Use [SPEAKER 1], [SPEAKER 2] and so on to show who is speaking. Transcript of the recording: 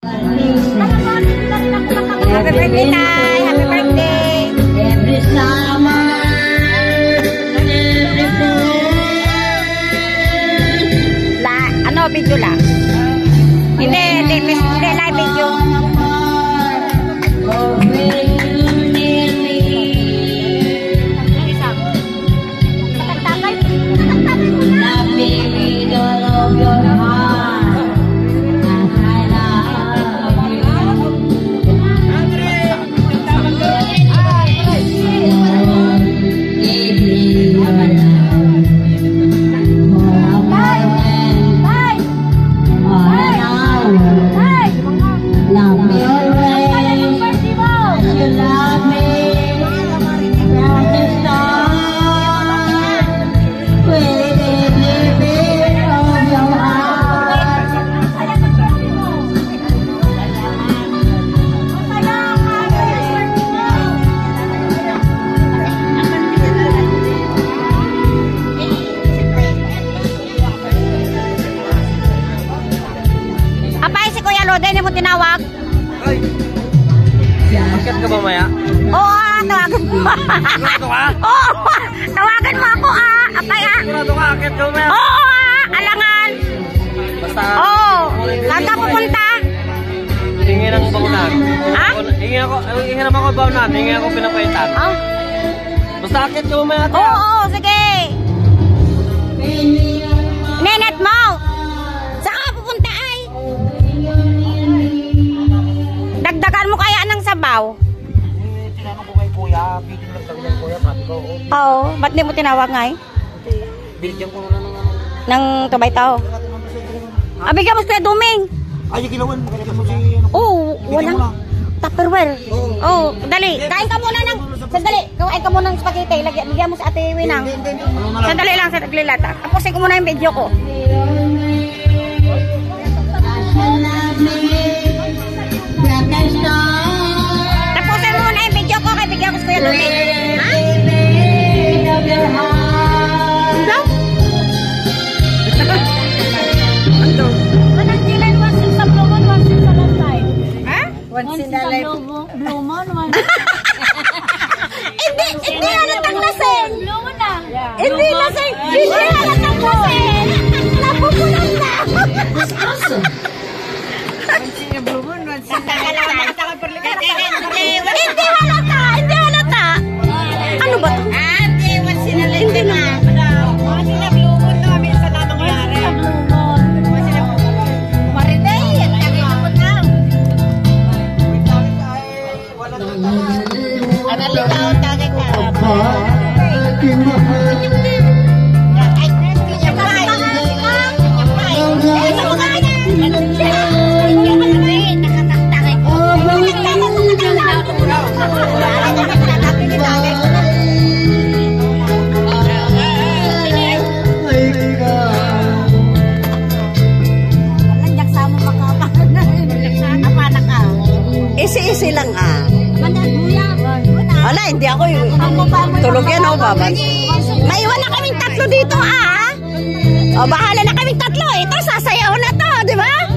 [SPEAKER 1] Happy birthday, Tay! Happy birthday!
[SPEAKER 2] Every summer, every fall.
[SPEAKER 1] Ano, video lang? Hindi, live video. Hindi mo tinawag?
[SPEAKER 3] Ay! Bakit ka ba maya?
[SPEAKER 1] Oo, tawagan mo.
[SPEAKER 3] Sigurado ka?
[SPEAKER 1] Oo, tawagan mo ako Apay
[SPEAKER 3] Sigurado ka, akit ka maya?
[SPEAKER 1] Oo alangan.
[SPEAKER 3] Basta...
[SPEAKER 1] Oo, saan ka pupunta?
[SPEAKER 3] Hingi ng baunan.
[SPEAKER 1] Ha?
[SPEAKER 3] Hingi naman ako baunan, hingi ako pinapaitan.
[SPEAKER 1] Oh.
[SPEAKER 3] Basta akit ka maya?
[SPEAKER 1] Oo, sige. Nenet mo. Saan ka pupunta ay? Dagdagan mo kaya ng sabaw?
[SPEAKER 3] Tinanong ko kay kuya, bitin lang talaga kuya, sabi ko.
[SPEAKER 1] Oo, ba't di mo tinawag nga eh?
[SPEAKER 3] Bigyan ko na
[SPEAKER 1] Ng tabay tao. Bigyan mo sila Duming.
[SPEAKER 3] Ay, gilawan.
[SPEAKER 1] Oo, walang Tupperware. Oo, dali. Kain ka muna ng... Sandali, kain ka muna ng spaghetti. Bigyan mo sa Ate Winang. Sandali lang, sandali lang. Tapusin ko muna yung video ko. Tapusin mo muna yung video ko kay bigyan ko sa Kuya Duming. Ha? Ano?
[SPEAKER 4] Manang Jilan, once in sa blue moon, once in sa lifetime.
[SPEAKER 1] Ha?
[SPEAKER 4] Once in sa blue moon, once
[SPEAKER 1] Hindi halatang lasing.
[SPEAKER 4] blue moon na.
[SPEAKER 1] Hindi lasing. Hindi halatang lasing. Napupunan na. Hindi halata. Hindi halata. Ano ba to? Hindi na. Isi-isi lang Wala, hindi ako tulog yan baban. Maiwan na kaming tatlo dito O, bahala na kaming tatlo. Ito, sasayaw na to, di ba?